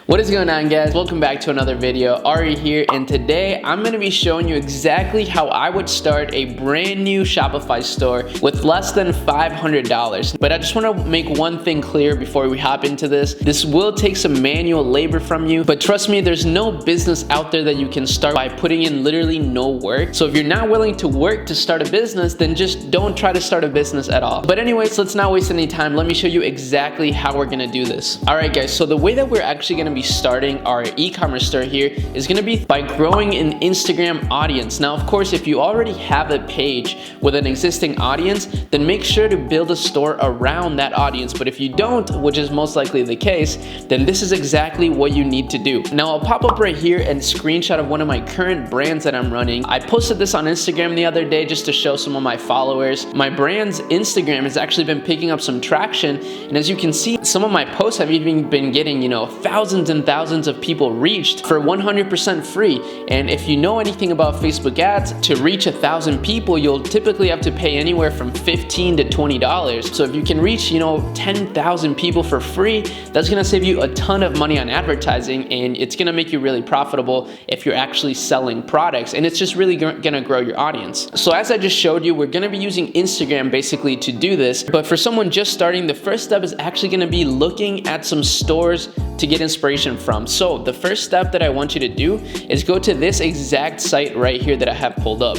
What is going on, guys? Welcome back to another video. Arie here, and today I'm going to be showing you exactly how I would start a brand new Shopify store with less than $500. But I just want to make one thing clear before we hop into this. This will take some manual labor from you, but trust me, there's no business out there that you can start by putting in literally no work. So if you're not willing to work to start a business, then just don't try to start a business at all. But anyways, let's not waste any time. Let me show you exactly how we're going to do this. All right, guys, so the way that we're actually going to be starting our e-commerce store here is going to be by growing an Instagram audience. Now, of course, if you already have a page with an existing audience, then make sure to build a store around that audience. But if you don't, which is most likely the case, then this is exactly what you need to do. Now, I'll pop up right here a screenshot of one of my current brands that I'm running. I posted this on Instagram the other day just to show some of my followers. My brand's Instagram has actually been picking up some traction, and as you can see, some of my posts have even been getting, thousands and thousands of people reached for 100% free. And if you know anything about Facebook ads, to reach 1,000 people, you'll typically have to pay anywhere from $15 to $20. So if you can reach, 10,000 people for free, that's gonna save you a ton of money on advertising, and it's gonna make you really profitable if you're actually selling products, and it's just really gonna grow your audience. So as I just showed you, we're gonna be using Instagram basically to do this, but for someone just starting, the first step is actually gonna be looking at some stores to get inspiration from. So the first step that I want you to do is go to this exact site right here that I have pulled up.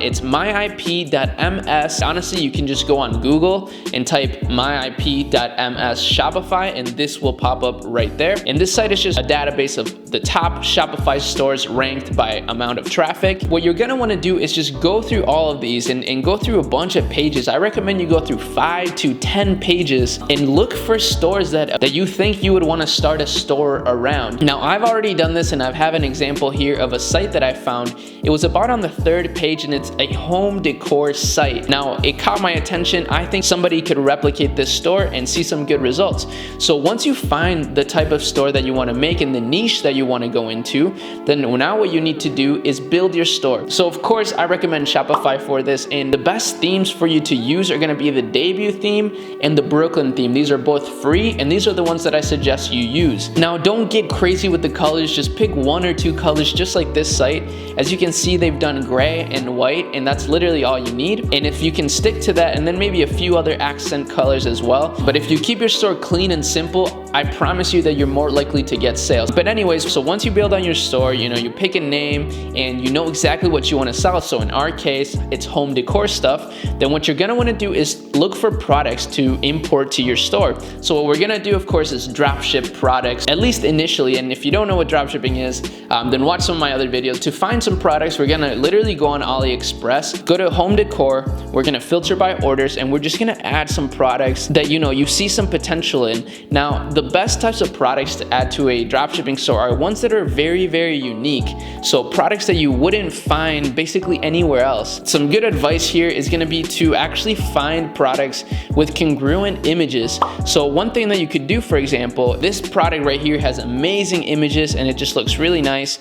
It's myip.ms. Honestly, you can just go on Google and type myip.ms Shopify, and this will pop up right there. And this site is just a database of the top Shopify stores ranked by amount of traffic. What you're gonna wanna do is just go through all of these and go through a bunch of pages. I recommend you go through 5 to 10 pages and look for stores that you think you would wanna start a store around. Now, I've already done this, and I have an example here of a site that I found. It was about on the 3rd page, and it's a home decor site. Now, it caught my attention. I think somebody could replicate this store and see some good results. So once you find the type of store that you want to make and the niche that you want to go into, then now what you need to do is build your store. So of course, I recommend Shopify for this, and the best themes for you to use are going to be the debut theme and the Brooklyn theme. These are both free, and these are the ones that I suggest you use. Now, don't get crazy with the colors. Just pick 1 or 2 colors, just like this site. As you can see, they've done gray and white, and that's literally all you need. And if you can stick to that, and then maybe a few other accent colors as well. But if you keep your store clean and simple, I promise you that you're more likely to get sales. But anyways, so once you build on your store, you pick a name and you know exactly what you want to sell. So in our case, it's home decor stuff. Then what you're gonna want to do is look for products to import to your store. So what we're gonna do, of course, is drop ship products, at least initially. And if you don't know what dropshipping is, then watch some of my other videos. To find some products, we're gonna literally go on AliExpress, go to home decor, we're gonna filter by orders, and we're just gonna add some products that you see some potential in. Now, the best types of products to add to a dropshipping store are ones that are very, very unique. So products that you wouldn't find basically anywhere else. Some good advice here is gonna be to actually find products with congruent images. So one thing that you could do, for example, this product right here has amazing images and it just looks really nice.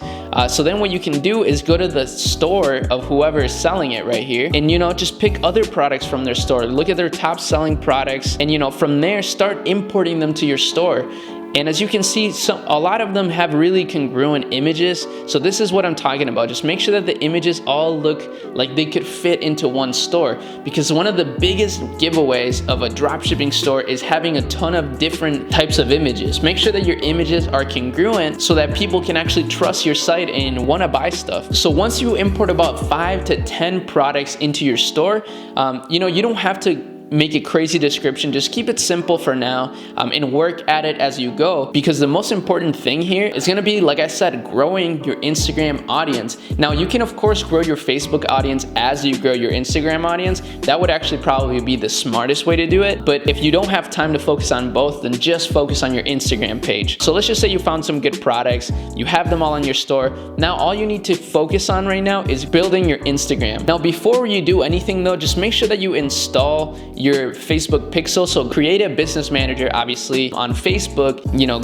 So then what you can do is go to the store of whoever is selling it right here, and just pick other products from their store. Look at their top selling products, and from there start importing them to your store. And as you can see, a lot of them have really congruent images. So this is what I'm talking about. Just make sure that the images all look like they could fit into one store, because one of the biggest giveaways of a dropshipping store is having a ton of different types of images. Make sure that your images are congruent so that people can actually trust your site and want to buy stuff. So once you import about 5 to 10 products into your store, you don't have to make a crazy description. Just keep it simple for now, and work at it as you go, because the most important thing here is going to be, like I said, growing your Instagram audience. Now, you can of course grow your Facebook audience as you grow your Instagram audience. That would actually probably be the smartest way to do it. But if you don't have time to focus on both, then just focus on your Instagram page. So let's just say you found some good products, you have them all on your store. Now all you need to focus on right now is building your Instagram. Now, before you do anything though, just make sure that you install your Facebook pixel. So create a business manager, obviously, on Facebook.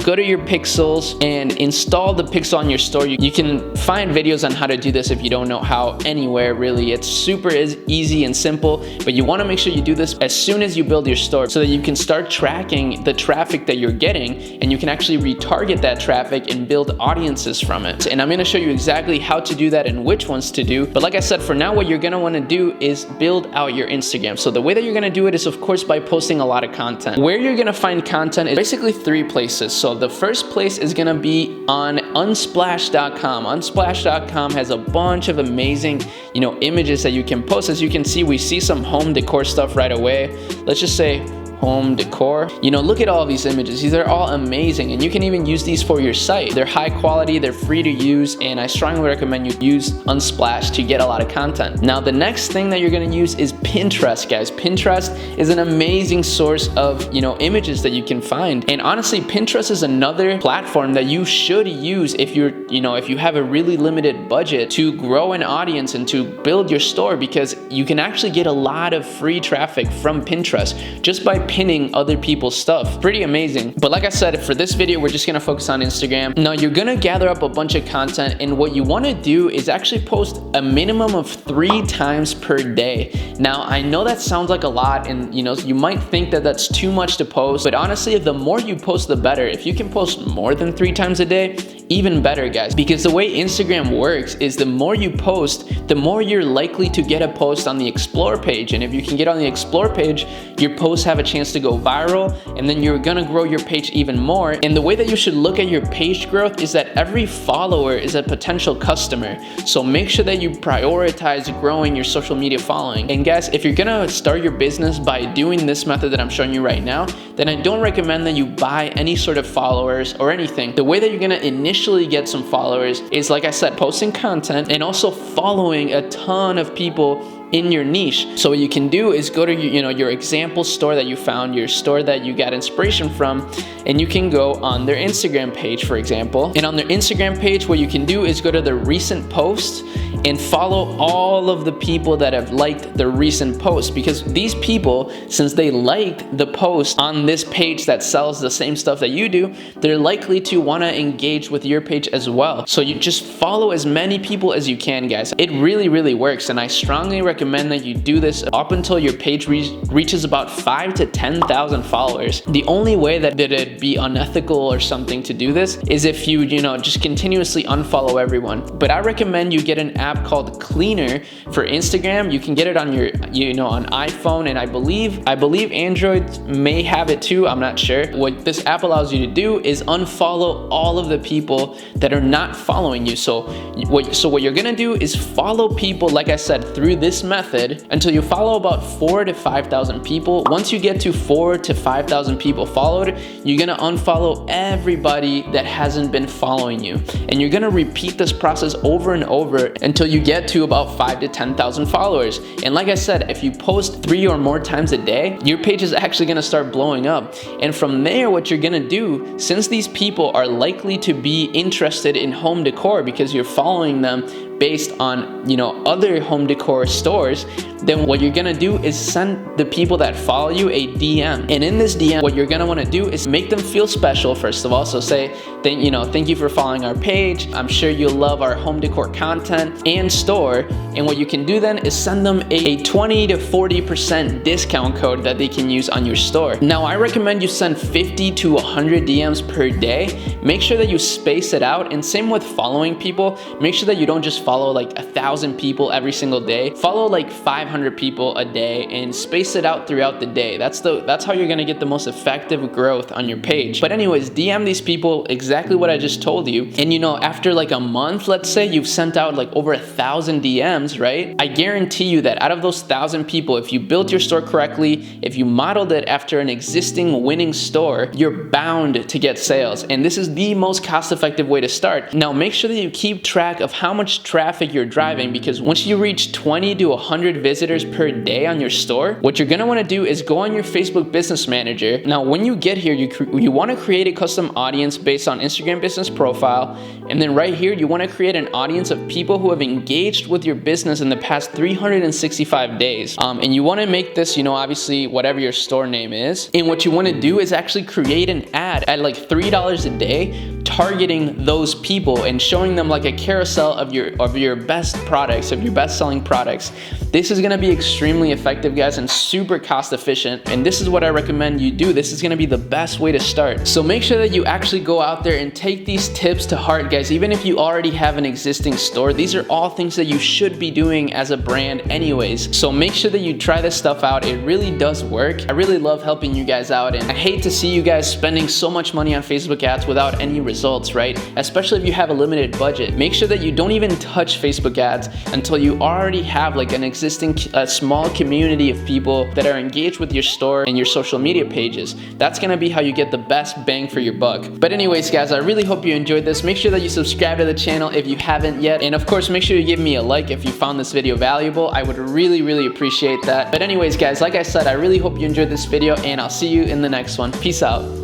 Go to your pixels and install the pixel on your store. You can find videos on how to do this if you don't know how anywhere, really. It's super easy and simple, but you want to make sure you do this as soon as you build your store so that you can start tracking the traffic that you're getting, and you can actually retarget that traffic and build audiences from it. And I'm going to show you exactly how to do that and which ones to do. But like I said, for now, what you're going to want to do is build out your Instagram. So the way that you're going to do it is, of course, by posting a lot of content. Where you're going to find content is basically 3 places. So the first place is going to be on unsplash.com. Unsplash.com has a bunch of amazing, images that you can post. As you can see, we see some home decor stuff right away. Let's just say home decor. Look at all these images. These are all amazing, and you can even use these for your site. They're high quality, they're free to use, and I strongly recommend you use Unsplash to get a lot of content. Now, the next thing that you're gonna use is Pinterest, guys. Pinterest is an amazing source of, images that you can find. And honestly, Pinterest is another platform that you should use if if you have a really limited budget to grow an audience and to build your store, because you can actually get a lot of free traffic from Pinterest just by pinning other people's stuff. Pretty amazing. But like I said, for this video, we're just gonna focus on Instagram. Now, you're gonna gather up a bunch of content, and what you wanna do is actually post a minimum of 3 times per day. Now, I know that sounds like a lot, and you might think that that's too much to post, but honestly, the more you post, the better. If you can post more than 3 times a day, even better, guys, because the way Instagram works is the more you post, the more you're likely to get a post on the Explore page. And if you can get on the Explore page, your posts have a chance to go viral, and then you're gonna grow your page even more. And the way that you should look at your page growth is that every follower is a potential customer. So make sure that you prioritize growing your social media following. And guys, if you're gonna start your business by doing this method that I'm showing you right now, then I don't recommend that you buy any sort of followers or anything. The way that you're gonna initially get some followers is, like I said, posting content and also following a ton of people in your niche. So what you can do is go to your example store that you found, your store that you got inspiration from, and you can go on their Instagram page, for example. And on their Instagram page, what you can do is go to the recent posts and follow all of the people that have liked the recent post, because these people, since they liked the post on this page that sells the same stuff that you do, they're likely to want to engage with your page as well. So you just follow as many people as you can, guys. It really, really works, and I strongly recommend that you do this up until your page reaches about 5,000 to 10,000 followers. The only way that it'd be unethical or something to do this is if you just continuously unfollow everyone. But I recommend you get an app called Cleaner for Instagram. You can get it on your on iPhone, and I believe Android may have it too. I'm not sure. What this app allows you to do is unfollow all of the people that are not following you. So what you're gonna do is follow people, like I said, through this method until you follow about 4,000 to 5,000 people. Once you get to 4,000 to 5,000 people followed, you're gonna unfollow everybody that hasn't been following you, and you're gonna repeat this process over and over until you get to about 5,000 to 10,000 followers. And like I said, if you post 3 or more times a day, your page is actually gonna start blowing up. And from there, what you're gonna do, since these people are likely to be interested in home decor because you're following them based on other home decor stores, then what you're gonna do is send the people that follow you a DM. And in this DM, what you're gonna wanna do is make them feel special, first of all. So say, thank you for following our page. I'm sure you'll love our home decor content and store. And what you can do then is send them a 20 to 40% discount code that they can use on your store. Now, I recommend you send 50 to 100 DMs per day. Make sure that you space it out. And same with following people. Make sure that you don't just follow like 1,000 people every single day. Follow like 500 people a day and space it out throughout the day. That's how you're gonna get the most effective growth on your page. But anyways, DM these people exactly what I just told you. And after like a month, let's say you've sent out like over 1,000 DMs, right? I guarantee you that out of those 1,000 people, if you built your store correctly, if you modeled it after an existing winning store, you're bound to get sales. And this is the most cost-effective way to start. Now, make sure that you keep track of how much traffic traffic you're driving, because once you reach 20 to 100 visitors per day on your store, what you're gonna wanna do is go on your Facebook Business Manager. Now, when you get here, you wanna create a custom audience based on Instagram business profile. And then right here, you wanna create an audience of people who have engaged with your business in the past 365 days. And you wanna make this, obviously whatever your store name is. And what you wanna do is actually create an ad at like $3 a day, targeting those people and showing them like a carousel of your best products, of your best selling products. This is gonna be extremely effective, guys, and super cost efficient. And this is what I recommend you do. This is gonna be the best way to start. So make sure that you actually go out there and take these tips to heart, guys. Even if you already have an existing store, these are all things that you should be doing as a brand anyways. So make sure that you try this stuff out. It really does work. I really love helping you guys out, and I hate to see you guys spending so much money on Facebook ads without any results, right? Especially if you have a limited budget. Make sure that you don't even touch Facebook ads until you already have like an existing small community of people that are engaged with your store and your social media pages. That's gonna be how you get the best bang for your buck. But anyways, guys, I really hope you enjoyed this. Make sure that you subscribe to the channel if you haven't yet. And of course, make sure you give me a like if you found this video valuable. I would really, really appreciate that. But anyways, guys, like I said, I really hope you enjoyed this video, and I'll see you in the next one. Peace out.